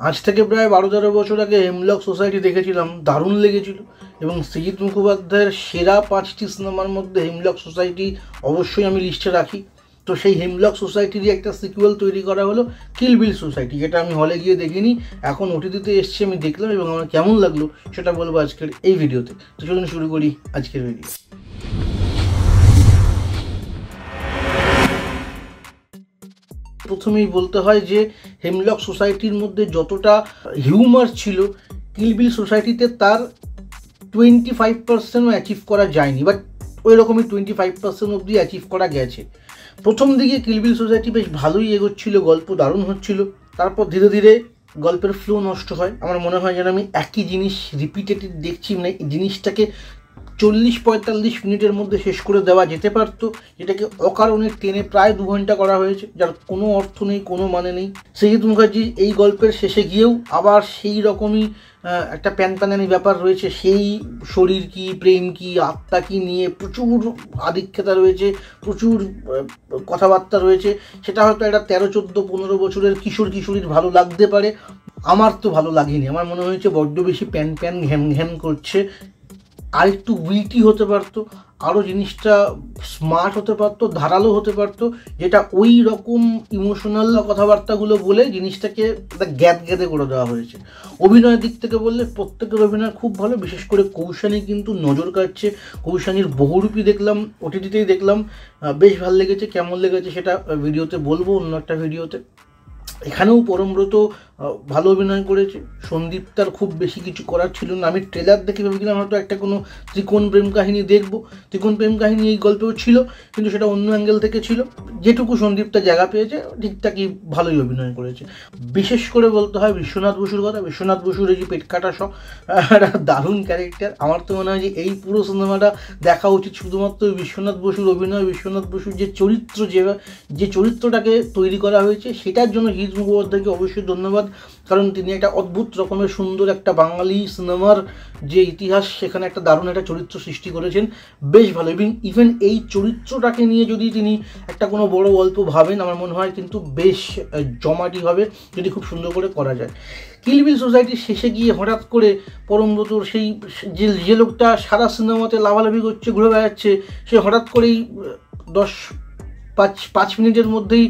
আজ থেকে প্রায় 12-13 বছর আগে হেমলক সোসাইটি দেখেছিলাম, দারুণ লেগেছিল। এবং সৃজিত মুখোপাধ্যায়ের সেরা 5টি সিনেমার মধ্যে হেমলক সোসাইটি অবশ্যই আমি লিস্টে রাখি। তো সেই হেমলক সোসাইটিরই একটা সিকুয়েল তৈরি করা হলো কিল বিল সোসাইটি, যেটা আমি হলে গিয়ে দেখিনি, এখন ওটিটিতে এসছে, আমি দেখলাম এবং আমার কেমন লাগলো সেটা বলবো আজকের এই ভিডিওতে। তো চলুন শুরু করি আজকের ভিডিও। প্রথমেই বলতে হয় যে হেমলক সোসাইটির মধ্যে যতটা হিউমার ছিল, কিল বিল সোসাইটিতে তার 25%ও অ্যাচিভ করা যায়নি, বাট ওই রকমই 25% অবধি অ্যাচিভ করা গেছে। প্রথম দিকে কিল বিল সোসাইটি বেশ ভালোই এগোচ্ছিল, গল্প দারুণ হচ্ছিল, তারপর ধীরে ধীরে গল্পের ফ্লো নষ্ট হয়। আমার মনে হয় যেন আমি একই জিনিস রিপিটেটিভ দেখছি, মানে এই জিনিসটাকে 40-45 মিনিটের মধ্যে শেষ করে দেওয়া যেতে পারতো, যেটাকে অকারণে টেনে প্রায় 2 ঘন্টা করা হয়েছে, যার কোনো অর্থ নেই, কোনো মানে নেই। সৃজিত মুখার্জি এই গল্পের শেষে গিয়েও আবার সেই রকমই একটা প্যানপ্যানানি ব্যাপার রয়েছে, সেই শরীর কি, প্রেম কি, আত্মা কি নিয়ে প্রচুর আধিক্যতা রয়েছে, প্রচুর কথাবার্তা রয়েছে। সেটা হয়তো একটা 13-14-15 বছরের কিশোরীর ভালো লাগতে পারে, আমার তো ভালো লাগেনি। আমার মনে হয়েছে বড্ড বেশি প্যান ঘ্যান ঘ্যান করছে। আর একটু উইটি হতে পারতো, আরও জিনিসটা স্মার্ট হতে পারতো, ধারালো হতে পারতো, যেটা ওই রকম ইমোশনাল কথাবার্তাগুলো বলে জিনিসটাকে একটা গ্যাদে করে দেওয়া হয়েছে। অভিনয়ের দিক থেকে বললে প্রত্যেকের অভিনয় খুব ভালো, বিশেষ করে কৌশানী কিন্তু নজর কাটছে। কৌশানীর বহুরূপী দেখলাম, ওটিটিতেই দেখলাম, বেশ ভালো লেগেছে। কেমন লেগেছে সেটা ভিডিওতে বলবো, অন্য একটা ভিডিওতে। এখানেও পরমব্রত ভালো অভিনয় করেছে। সন্দীপ তার খুব বেশি কিছু করার ছিল না। আমি ট্রেলার দেখে ভেবেছিলাম হয়তো একটা কোনো ত্রিকোণ প্রেম কাহিনী দেখবো। ত্রিকোণ প্রেম কাহিনী এই গল্পেও ছিল, কিন্তু সেটা অন্য অ্যাঙ্গেল থেকে ছিল। যেটুকু সন্দীপ তার জায়গা পেয়েছে ঠিকঠাকই ভালোই অভিনয় করেছে। বিশেষ করে বলতে হয় বিশ্বনাথ বসুর কথা। বিশ্বনাথ বসুর এই যে পেট কাটা সব একটা দারুণ ক্যারেক্টার। আমার তো মনে হয় যে এই পুরো সিনেমাটা দেখা উচিত শুধুমাত্র বিশ্বনাথ বসুর অভিনয়, বিশ্বনাথ বসুর যে চরিত্র, যে চরিত্রটাকে তৈরি করা হয়েছে, সেটার জন্য সৃজিত মুখোপাধ্যায়কে অবশ্যই ধন্যবাদ। কারণ তিনি একটা অদ্ভুত রকমের সুন্দর একটা বাঙালি সিনেমার যে ইতিহাস, সেখানে একটা দারুণ একটা চরিত্র সৃষ্টি করেছেন, বেশ ভালো। এবং ইভেন এই চরিত্রটাকে নিয়ে যদি তিনি একটা কোনো বড় গল্প ভাবেন, আমার মনে হয় কিন্তু বেশ জমাটি হবে, যদি খুব সুন্দর করে করা যায়। কিল বিল সোসাইটির শেষে গিয়ে হঠাৎ করে পরমব্রতর সেই যে লোকটা সারা সিনেমাতে লাভালাভি করছে, ঘুরে বেড়াচ্ছে, সে হঠাৎ করেই 5 মিনিটের মধ্যেই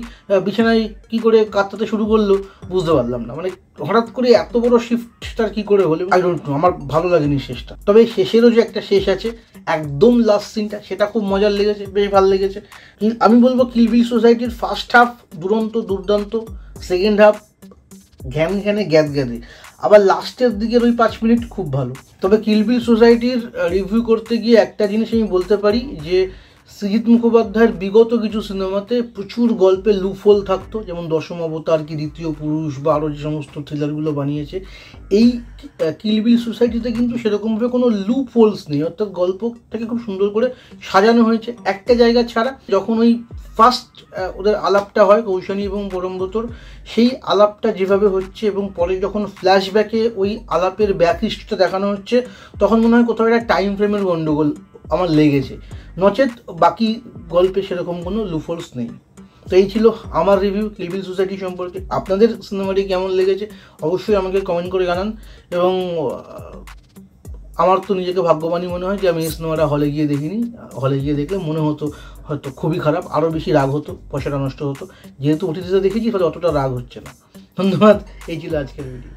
বিছানায় কি করে কাঁদতে শুরু করলো বুঝতে পারলাম না। মানে হঠাৎ করে এত বড় শিফটটা কি করে হলো, আই ডোন্ট নো। আমার ভালো লাগেনি শেষটা। তবে শেষেরও যে একটা শেষ আছে, একদম লাস্ট সিনটা, সেটা খুব মজার লেগেছে, বেশ ভালো লেগেছে। আমি বলবো কিল বিল সোসাইটির ফার্স্ট হাফ দুর্দান্ত, সেকেন্ড হাফ ঘ্যান ঘ্যানে গ্যাদে, আবার লাস্টের দিকের ওই 5 মিনিট খুব ভালো। তবে কিল বিল সোসাইটির রিভিউ করতে গিয়ে একটা জিনিস আমি বলতে পারি যে সৃজিত মুখোপাধ্যায়ের বিগত কিছু সিনেমাতে প্রচুর গল্পে লুফোল থাকতো, যেমন দশম অবতার কি দ্বিতীয় পুরুষ বা আরও যে সমস্ত থ্রিলারগুলো বানিয়েছে। এই কিল বিল সোসাইটিতে কিন্তু সেরকমভাবে কোনো লুফোলস নেই, অর্থাৎ গল্পটাকে খুব সুন্দর করে সাজানো হয়েছে। একটা জায়গা ছাড়া, যখন ওই ফার্স্ট ওদের আলাপটা হয় কৌশানী এবং পরমব্রতর, সেই আলাপটা যেভাবে হচ্ছে এবং পরে যখন ফ্ল্যাশব্যাকে ওই আলাপের ব্যাক হিস্ট্রিটা দেখানো হচ্ছে, তখন মনে হয় কোথাও একটা টাইম ফ্রেমের গণ্ডগোল আমার লেগেছে। নচেত বাকি গল্পে সেরকম কোনো লুফোলস নেই। তো এই ছিল আমার রিভিউ কিল বিল সোসাইটি সম্পর্কে। আপনাদের সিনেমাটি কেমন লেগেছে অবশ্যই আমাকে কমেন্ট করে জানান। এবং আমার তো নিজেকে ভাগ্যবানই মনে হয় যে আমি এই সিনেমাটা হলে গিয়ে দেখিনি। হলে গিয়ে দেখলে মনে হতো হয়তো খুবই খারাপ, আরও বেশি রাগ হতো, পয়সাটা নষ্ট হতো। যেহেতু ওটিটিতে দেখেছি ফলে অতটা রাগ হচ্ছে না। ধন্যবাদ। এই ছিল আজকের ভিডিও।